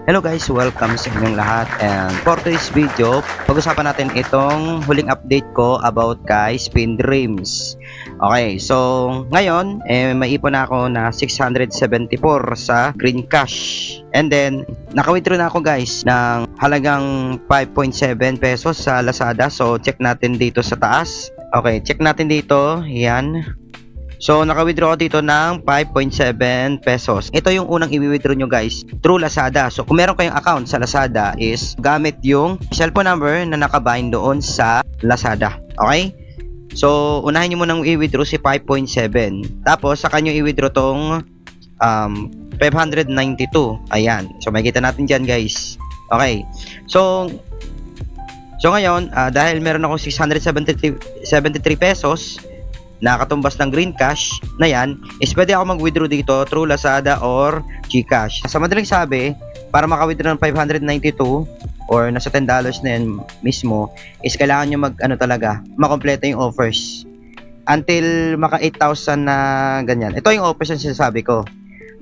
Hello guys, welcome sa inyong lahat, and for today's video, pag-usapan natin itong huling update ko about kay Spin Dreams. Okay, so ngayon may ipon na ako na 674 sa Green Cash, and then naka-withdraw na ako guys ng halagang 5.7 pesos sa Lazada. So check natin dito sa taas. Okay, check natin dito, yan. So, naka-withdraw ako dito ng 5.7 pesos. Ito yung unang i-withdraw nyo guys, through Lazada. So, kung meron kayong account sa Lazada is gamit yung cellphone number na nakabind doon sa Lazada. Okay? So, unahin nyo munang i-withdraw si 5.7. Tapos, saka nyo i-withdraw tong 592. Ayan. So, makikita natin dyan guys. Okay. So ngayon, dahil meron ako 673 pesos, nakatumbas ng Green Cash na yan, is pwede ako mag-withdraw dito through Lazada or GCash. Sa madaling sabi, para maka-withdraw ng 592 or nasa $10 na yan mismo, is kailangan nyo makompleto yung offers until maka 8,000 na ganyan. Ito yung offers na sinasabi ko.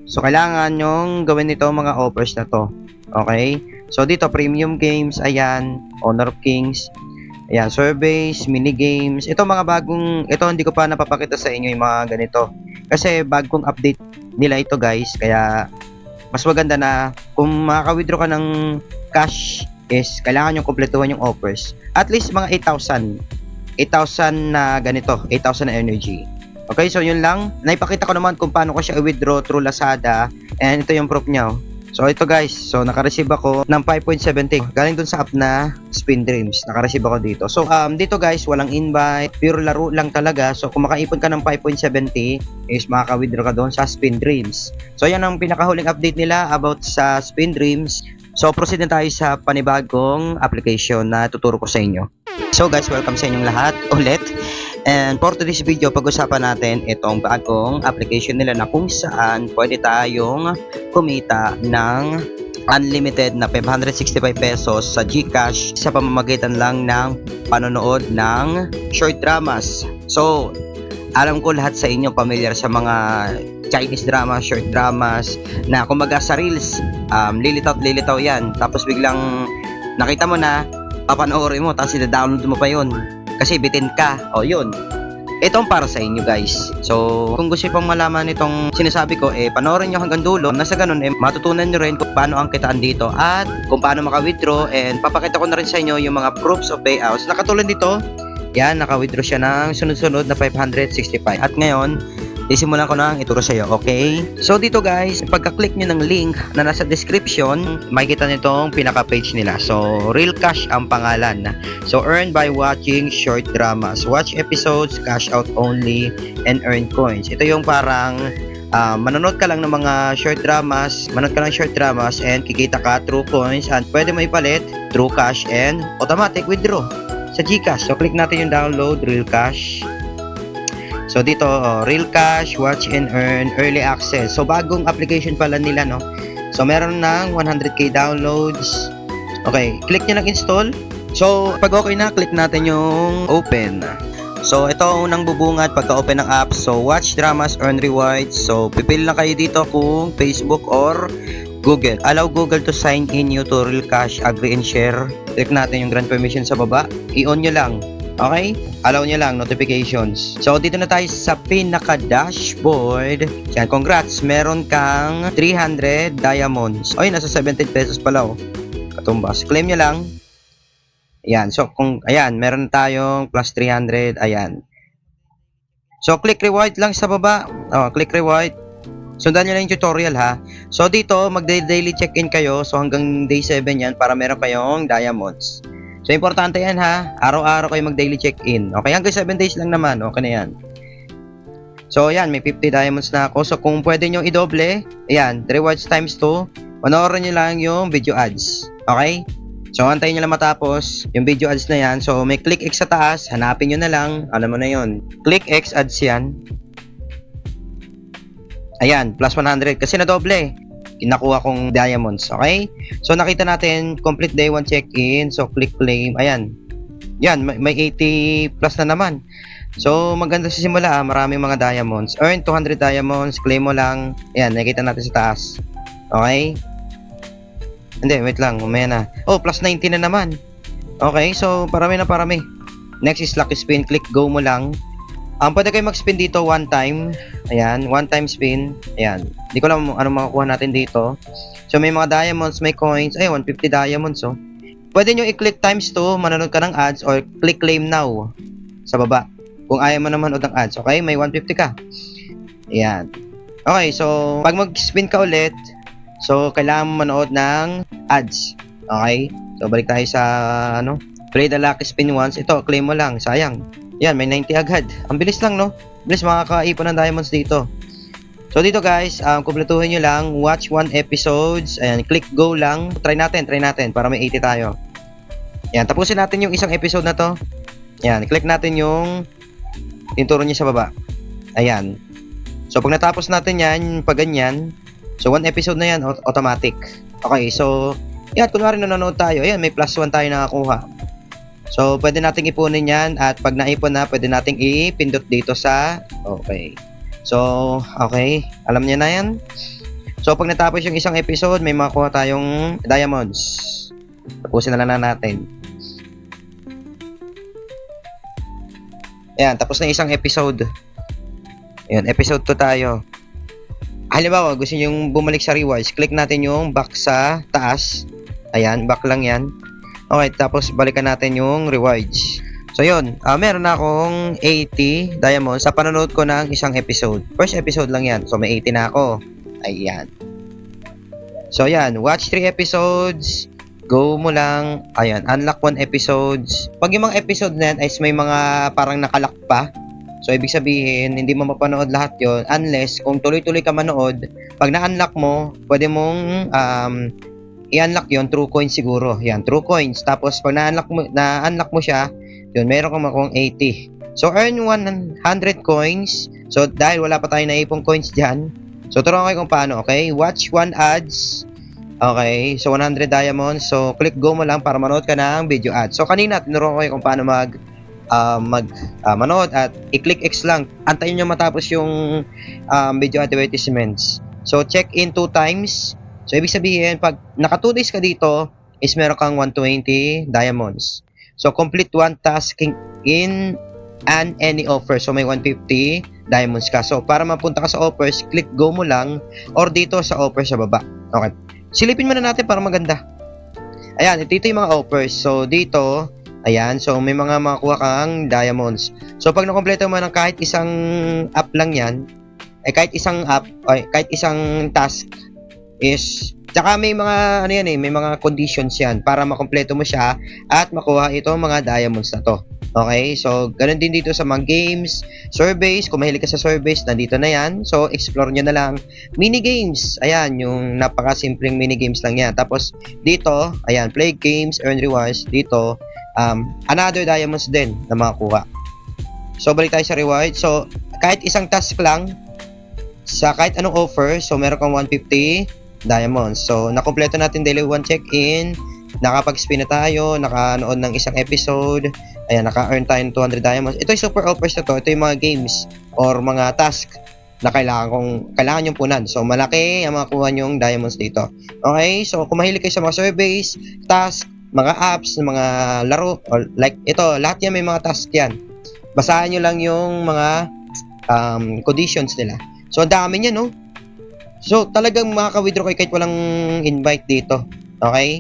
So kailangan nyong gawin nito mga offers na to. Okay? So dito, premium games, ayan, Honor of Kings, ayan, surveys, mini games. Ito mga bagong, ito hindi ko pa napapakita sa inyo yung mga ganito. Kasi bagong update nila ito guys. Kaya mas maganda na kung makaka-withdraw ka ng cash is kailangan yung kumpletuhan yung offers. At least mga 8,000. 8,000 na ganito, 8,000 na energy. Okay, so yun lang. Naipakita ko naman kung paano ko siya i-withdraw through Lazada. And ito yung proof niya. So ito guys, so naka-receive ako ng 5.70 galing dun sa app na Spin Dreams. Naka-receive ako dito. So dito guys, walang invite, pure laro lang talaga. So kung makaipon ka ng 5.70 is makaka-withdraw ka doon sa Spin Dreams. So yan ang pinakahuling update nila about sa Spin Dreams. So proceed na tayo sa panibagong application na tuturo ko sa inyo. So guys, welcome sa inyong lahat ulit. And for today's video, pag-usapan natin itong bagong application nila na kung saan pwede tayong kumita ng unlimited na 565 pesos sa GCash sa pamamagitan lang ng panonood ng short dramas. So, alam ko lahat sa inyo familiar sa mga Chinese dramas, short dramas na kumbaga sa Reels, lilitaw yan. Tapos biglang nakita mo na, papanoorin mo, tapos i-download mo pa yun. Kasi bitin ka. O yun. Ito ang para sa inyo guys. So kung gusto pang malaman itong sinasabi ko, panoorin nyo hanggang dulo. Nasa ganun, matutunan nyo rin kung paano ang kitaan dito at kung paano maka-withdraw. And papakita ko na rin sa inyo yung mga proofs of payouts. Nakatulad dito, yan, naka-withdraw siya ng sunod-sunod na 565. At ngayon, isimulan ko na ituro sa iyo, okay? So dito guys, pagka-click nyo ng link na nasa description, makikita nyo itong pinaka-page nila. So Real Cash ang pangalan. So earn by watching short dramas. Watch episodes, cash out only, and earn coins. Ito yung parang manonood ka lang ng mga short dramas, and kikita ka through coins and pwede mo ipalit through cash and automatic withdraw sa GCash. So click natin yung download Real Cash. So dito, Real Cash, Watch and Earn, Early Access. So bagong application pala nila, no? So meron ng 100k downloads. Okay, click nyo ng install. So pag okay na, click natin yung open. So ito ang unang bubungad pagka-open ng app. So watch dramas, earn rewards. So pipili lang kayo dito kung Facebook or Google. Allow Google to sign in you to Real Cash, agree and share. Click natin yung grant permission sa baba. I-on nyo lang. Okay? Allow nyo lang, notifications. So, dito na tayo sa pinaka-dashboard. Yan, congrats. Meron kang 300 diamonds. Oy, nasa 17 pesos pala, oh. Katumbas. Claim nyo lang. Ayan. So, ayan, meron tayong plus 300. Ayan. So, click reward lang sa baba. Oh, click reward. Sundan nyo lang yung tutorial, ha. So, dito, mag-daily check-in kayo. So, hanggang day 7 yan para meron kayong diamonds. So, importante yan ha. Araw-araw kayo mag-daily check-in. Okay, hanggang 7 days lang naman. Okay na yan. So, yan. May 50 diamonds na ako. So, kung pwede nyo i-doble, ayan, rewards times 2. Panoorin nyo lang yung video ads. Okay? So, antayin nyo lang matapos yung video ads na yan. So, may click X sa taas. Hanapin nyo na lang. Alam mo na yun. Click X ads yan. Ayan, plus 100. Kasi na-doble. Nakuha kong diamonds, okay? So nakita natin complete day 1 check-in. So click claim, ayan. Yan, may 80 plus na naman. So maganda sa simula, maraming mga diamonds. Earn 200 diamonds, claim mo lang. Ayan, nakita natin sa taas. Okay? Hindi, wait lang, mamaya na. Oh, plus 90 na naman. Okay, so parami na parami. Next is lucky spin, click go mo lang. Pwede kayo mag-spin dito one time. Ayan, one time spin. Ayan. Hindi ko alam ano makukuha natin dito. So may mga diamonds, may coins. Ay, 150 diamonds oh. Pwede nyo i-click times 2, manonood ka ng ads, or click claim now sa baba. Kung ayaw mo na manood ng ads, okay? May 150 ka. Ayan. Okay, so pag mag-spin ka ulit, so kailangan mo manood ng ads. Okay? So balik tayo sa ano, play the lucky spin once. Ito, claim mo lang. Sayang. Yan, may 90 agad. Ang bilis lang, no? Bilis makakaipon ng diamonds dito. So dito guys, kumpletuhin nyo lang, watch one episodes, and click go lang. Try natin, para may 80 tayo. Yan, tapusin natin yung isang episode na to. Yan, click natin yung turo niya sa baba. Ayan. So pag natapos natin yan, pag ganyan, so one episode na yan, automatic. Okay, so, yan, kunwari nanonood tayo, ayan, may plus 1 tayo nakakuha. So, pwede nating ipunin yan, at pag naipon na, pwede nating ipindot dito sa, okay. So, okay, alam niya na yan. So, pag natapos yung isang episode, may makuha tayong diamonds. Tapusin na lang natin. Ayan, tapos na isang episode. Ayan, episode 2 tayo. Halimbawa, gusto nyo yung bumalik sa rewards, click natin yung back sa taas. Ayan, back lang yan. Okay, tapos balikan natin yung rewards. So yun, meron na akong 80 diamonds sa panonood ko ng isang episode. First episode lang yan, so may 80 na ako. Ayan. So yan, watch 3 episodes, go mo lang, ayan, unlock 1 episodes. Pag yung mga episode na yan ay may mga parang nakalak pa, so ibig sabihin, hindi mo mapanood lahat yon unless kung tuloy-tuloy ka manood, pag na-unlock mo, pwede mong i-unlock yon true coins siguro. Yan, true coins. Tapos pag na-unlock mo siya, yun, meron kang makuha 80. So, earn 100 coins. So, dahil wala pa tayo naipong coins dyan. So, turuan ko kung paano, okay? Watch 1 ads. Okay, so 100 diamonds. So, click go mo lang para manood ka ng video ads. So, kanina, tinuruan ko kung paano manood at i-click X lang. Antayin nyo matapos yung video advertisements. So, check in 2 times. So, ibig sabihin, pag naka 2 days ka dito, is meron kang 120 diamonds. So, complete 1 task in any offer. So, may 150 diamonds ka. So, para mapunta ka sa offers, click go mo lang or dito sa offer sa baba. Okay. Silipin muna natin para maganda. Ayan, dito yung mga offers. So, dito, ayan. So, may mga makuha kang diamonds. So, pag nakompleto mo ng kahit isang app lang yan, kahit isang app, kahit isang task is tsaka may mga ano yan may mga conditions yan para makompleto mo siya at makuha itong mga diamonds na to. Okay? So, ganun din dito sa mga games, surveys, kung mahilig ka sa surveys, nandito na yan. So, explore nyo na lang. Mini games, ayan, yung napaka-simpleng mini games lang yan. Tapos, dito, ayan, play games, earn rewards, dito, another diamonds din na makakuha. So, balik tayo sa rewards. So, kahit isang task lang, sa kahit anong offer, so meron kang 150 diamonds. So, nakompleto natin daily 1 check-in, nakapag-spin na tayo, nakanood ng isang episode, ayan, naka-earn tayo ng 200 diamonds. Ito yung super offers na to, ito yung mga games or mga task na kailangan yung punan. So, malaki ang makuha nyong diamonds dito. Okay, so kung mahilig kayo sa mga surveys, task, mga apps, mga laro, or like ito, lahat yan may mga task yan. Basahin nyo lang yung mga conditions nila. So, ang dami niya, no? So, talagang makaka-withdraw kayo kahit walang invite dito. Okay?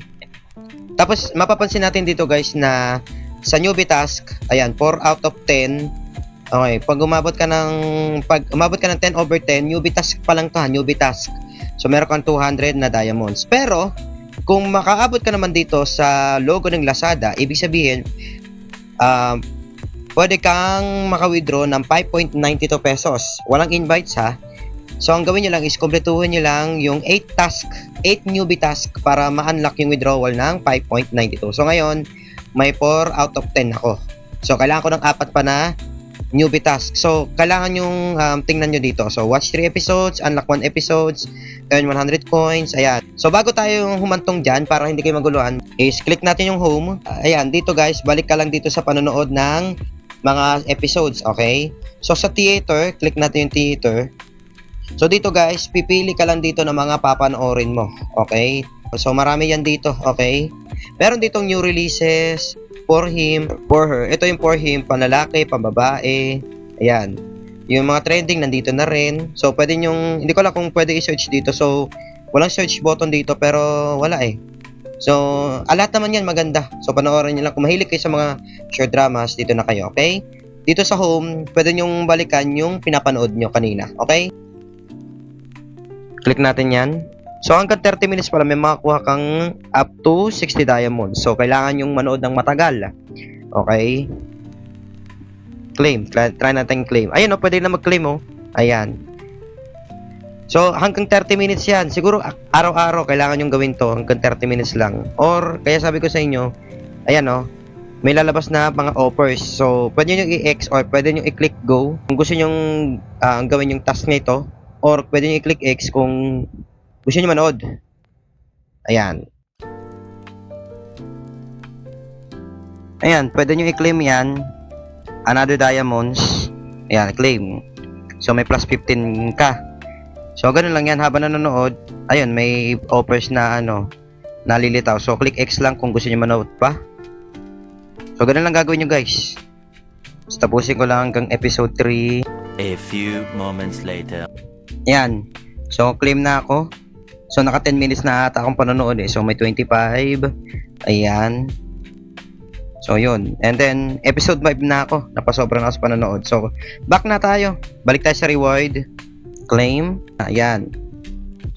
Tapos, mapapansin natin dito guys na sa newbie task, ayan, 4 out of 10. Okay, pag umabot ka ng 10 over 10, newbie task pa lang to ha, newbie task. So, meron kang 200 na diamonds. Pero, kung makaabot ka naman dito sa logo ng Lazada, ibig sabihin, pwede kang maka-withdraw ng 5.92 pesos. Walang invites ha. So, ang gawin nyo lang is kumpletuhin nyo lang yung 8 newbie task para ma-unlock yung withdrawal ng 5.92. So, ngayon, may 4 out of 10 ako. So, kailangan ko ng 4 pa na newbie task. So, kailangan yung tingnan nyo dito. So, watch 3 episodes, unlock 1 episodes, earn 100 coins, ayan. So, bago tayo humantong dyan, para hindi kayo maguluhan, is click natin yung home. Ayan, dito guys, balik ka lang dito sa panonood ng mga episodes, okay? So, sa theater, click natin yung theater. So, dito guys, pipili ka lang dito ng mga papanoorin mo, okay? So marami yan dito, okay? Meron ditong new releases for him, for her. Ito yung for him, panlalaki, pambabae. Ayan. Yung mga trending nandito na rin. So pwede yung, hindi ko alam kung pwede i-search dito. So walang search button dito pero wala eh. So lahat naman yan maganda. So panoorin niyo lang. Kung mahilig kayo sa mga short dramas, dito na kayo, okay? Dito sa home, pwede nyong balikan yung pinapanood nyo kanina, okay? Click natin yan. So hanggang 30 minutes pala may makakuha kang up to 60 diamonds. So kailangan yung manood ng matagal. Okay? Claim. Try natin claim. Ayun, pwede na mag-claim, Ayan. So hanggang 30 minutes yan. Siguro araw-araw kailangan yung gawin to hanggang 30 minutes lang. Or kaya sabi ko sa inyo, ayan may lalabas na mga offers. So pwede nyo i-X or pwede nyo i-click go kung gusto nyo gawin yung task na ito. Or pwede nyo i-click X kung gusto nyo manood. Ayan. Ayan, pwede nyo i-claim yan. Another diamonds. Ayan, claim. So, may plus 15 ka. So, ganun lang yan. Habang nanonood, ayun, may offers na nalilitaw. So, click X lang kung gusto nyo manood pa. So, ganun lang gagawin nyo, guys. So, tapusin ko lang hanggang episode 3. A few moments later. Ayan. So, claim na ako. So, naka 10 minutes na ata akong panonood eh. So, may 25. Ayan. So, yun. And then, episode 5 na ako. Napasobra na ako sa panonood. So, back na tayo. Balik tayo sa reward. Claim. Ayan.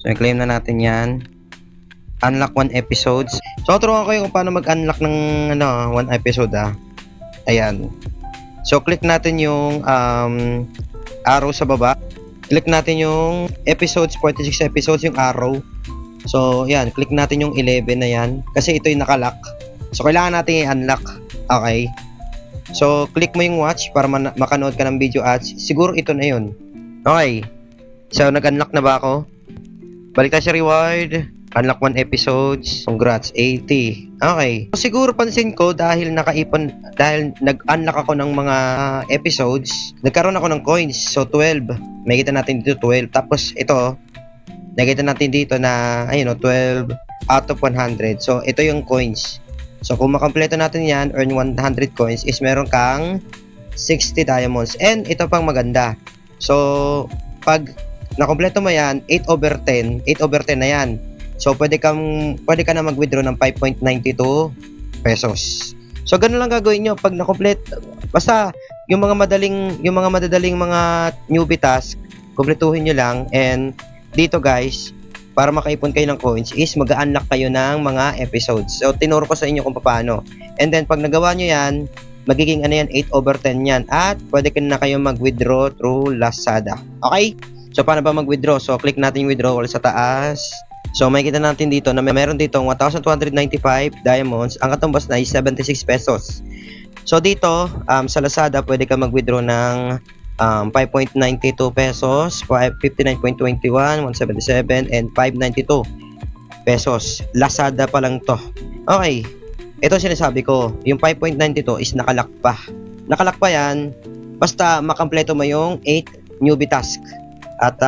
So, claim na natin yan. Unlock 1 episodes. So, turuan ko kayo kung paano mag-unlock ng 1 episode Ayan. So, click natin yung arrow sa baba. Click natin yung episodes, 46 episodes, yung arrow. So, yan. Click natin yung 11 na yan. Kasi ito yung nakalock. So, kailangan natin i-unlock. Okay. So, click mo yung watch para makanood ka ng video ads. Siguro ito na yun. Okay. So, nag-unlock na ba ako? Balik tayo sa reward. Unlock 1 episodes. Congrats, 80. Okay. So, siguro pansin ko dahil nag-unlock ako ng mga episodes, nagkaroon ako ng coins. So, 12. Makikita natin dito 12. Tapos, ito, nakikita natin dito na, 12 out of 100. So, ito yung coins. So, kung makompleto natin yan, earn 100 coins, is meron kang 60 diamonds. And, ito pang maganda. So, pag nakompleto mo yan, 8 over 10 na yan. So, pwede ka na mag-withdraw ng 5.92 pesos. So, ganun lang gagawin nyo pag na-complete. Basta, yung mga madadaling mga newbie task, kumpletuhin nyo lang. And, dito guys, para makaipon kayo ng coins, is mag-unlock kayo ng mga episodes. So, tinuro ko sa inyo kung paano. And then, pag nagawa nyo yan, magiging 8 over 10 yan. At, pwede ka na kayo mag-withdraw through Lazada. Okay? So, paano ba mag-withdraw? So, click natin yung withdrawal sa taas. So, makikita natin dito na meron ditong 1,295 diamonds. Ang katumbas na ay 76 pesos. So, dito, sa Lazada, pwede ka mag-withdraw ng 5.92 pesos, 59.21, 177, and 5.92 pesos. Lazada pa lang to. Okay. Ito sinasabi ko. Yung 5.92 is nakalock pa. Nakalock pa yan, basta makampleto mo yung 8 newbie task. At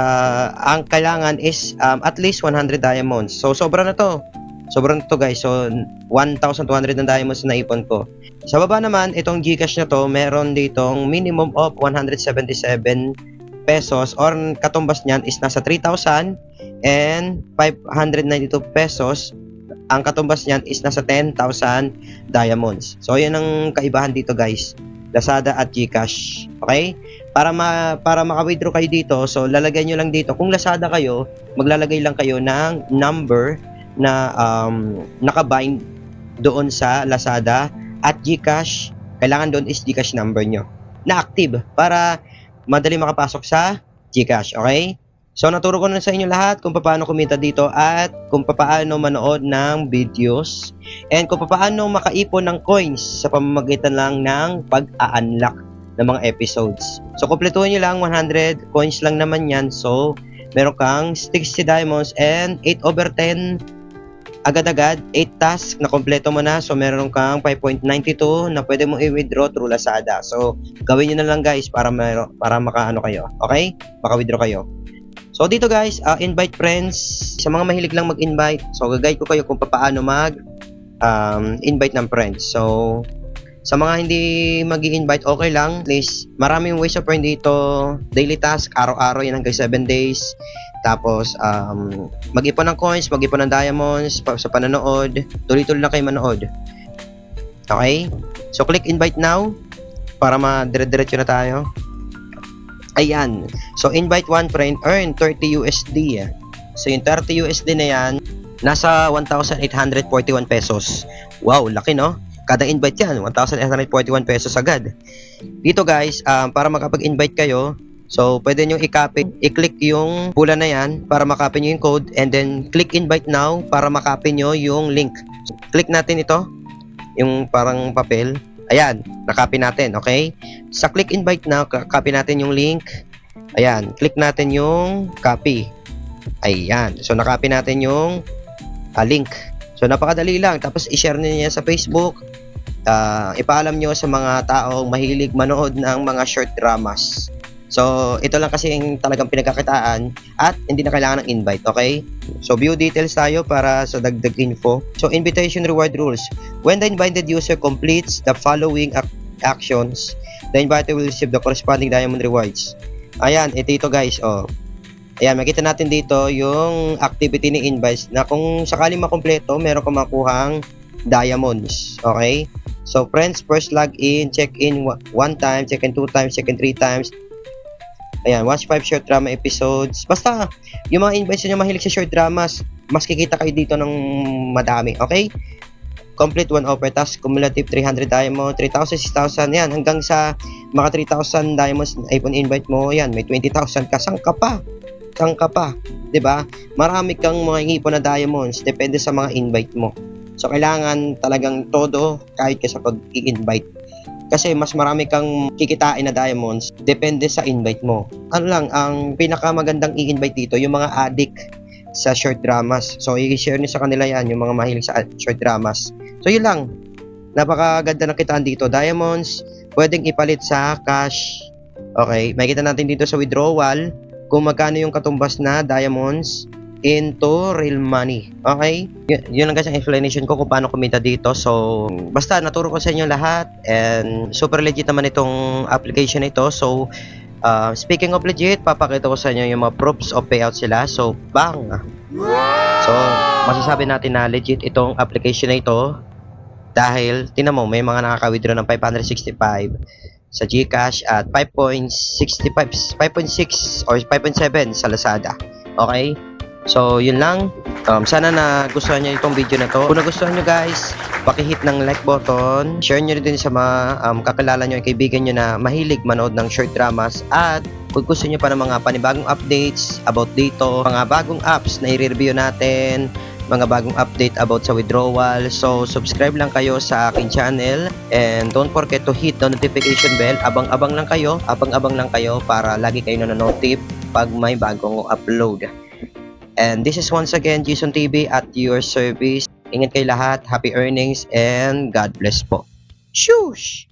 ang kailangan is at least 100 diamonds. So, sobra na to. Sobra na to guys. So, 1,200 na diamonds na naipon ko. Sa baba naman, itong Gcash na to, meron ditong minimum of 177 pesos or katumbas niyan is nasa 3,000 and 592 pesos. Ang katumbas niyan is nasa 10,000 diamonds. So, yan ang kaibahan dito guys. Lazada at Gcash. Okay? Para maka-withdraw kayo dito, so lalagay nyo lang dito. Kung Lazada kayo, maglalagay lang kayo ng number na nakabind doon sa Lazada at Gcash. Kailangan doon is Gcash number nyo na active para madali makapasok sa Gcash. Okay? So, naturo ko na sa inyo lahat kung paano kumita dito at kung paano manood ng videos and kung paano makaipon ng coins sa pamamagitan lang ng pag-a-unlock ng mga episodes. So, kumpletuhin nyo lang 100 coins lang naman yan. So, meron kang 60 diamonds and 8 over 10 agad-agad, 8 tasks na kompleto mo na. So, meron kang 5.92 na pwede mong i-withdraw through Lazada. So, gawin nyo na lang guys para makaano kayo. Okay? Maka-withdraw kayo. So dito guys, invite friends. Sa mga mahilig lang mag-invite, so gagayad ko kayo kung paano invite ng friends. So sa mga hindi mag-i-invite, okay lang. At least, maraming ways of earn dito. Daily task, araw-araw yan hanggang 7 days. Tapos, mag-ipon ng coins, mag-ipon ng diamonds sa panonood. Tuloy-tuloy lang kayo manood. Okay? So, click invite now para madire-diretso na tayo. Ayan. So, invite one friend, earn 30 USD. So, yung 30 USD na yan, nasa 1,841 pesos. Wow, laki no? Kada invite yan, 1,841 pesos agad. Dito guys, para makapag-invite kayo, so pwede nyo i-copy, i-click yung pula na yan para makopy nyo yung code, and then click invite now para makopy nyo yung link. So, click natin ito, yung parang papel. Ayan, nakopy natin, okay? Sa click invite now, copy natin yung link. Ayan, click natin yung copy. Ayan, so nakopy natin yung link. So napakadali lang, tapos i-share niyo yan sa Facebook. Ipaalam nyo sa mga taong mahilig manood ng mga short dramas. So, ito lang kasi yung talagang pinagkakitaan at hindi na kailangan ng invite, okay? So, view details tayo para sa dagdag info. So, invitation reward rules. When the invited user completes the following actions, the inviter will receive the corresponding diamond rewards. Ayan, ito guys, oh. Ayan, makita natin dito yung activity ni invites na kung sakaling makumpleto, meron kang makuhang diamonds, okay? So, friends, first log in, check in 1 time, check in 2 times, check in 3 times. Ayan, watch 5 short drama episodes. Basta, yung mga invites nyo mahilig sa short dramas, mas kikita kayo dito ng madami, okay? Complete 1 offer task, cumulative 300 diamond, 3,000, 6,000, yan, hanggang sa mga 3,000 diamonds iPhone invite mo, yan, may 20,000 ka, saan ka pa? 'Di ba? Marami kang mga ipon na diamonds, depende sa mga invite mo. So, kailangan talagang todo kahit ka sa pag-i-invite. Kasi mas marami kang kikitain na diamonds, depende sa invite mo. Ano lang, ang pinakamagandang i-invite dito, yung mga addict sa short dramas. So, i-share nyo sa kanila yan, yung mga mahilig sa short dramas. So, yun lang. Napakaganda na kitaan dito. Diamonds, pwedeng ipalit sa cash. Okay, makikita natin dito sa withdrawal kung magkano yung katumbas na diamonds into real money. Okay? Yun lang guys ang explanation ko kung paano kumita dito. So, basta naturo ko sa inyo lahat and super legit naman itong application ito. So, speaking of legit, papakita ko sa inyo yung mga proofs of payout sila. So, bang! So, masasabi natin na legit itong application na ito dahil, tinan mo, may mga nakaka-withdraw ng 565 sa GCash at 5.65, 5.6 or 5.7 sa Lazada. Okay? So, yun lang. Sana na gustuhan nyo itong video na to. Kung nagustuhan nyo guys, pakihit ng like button. Share nyo rin din sa mga kakilala nyo, kaibigan nyo na mahilig manood ng short dramas. At kung gusto nyo pa ng mga panibagong updates about dito, mga bagong apps na i-review natin, mga bagong update about sa withdrawal. So, subscribe lang kayo sa aking channel and don't forget to hit the notification bell. Abang-abang lang kayo para lagi kayo nanonotif pag may bagong upload. And this is once again Jason TV at your service. Ingat kayo lahat, happy earnings and God bless po. Shush!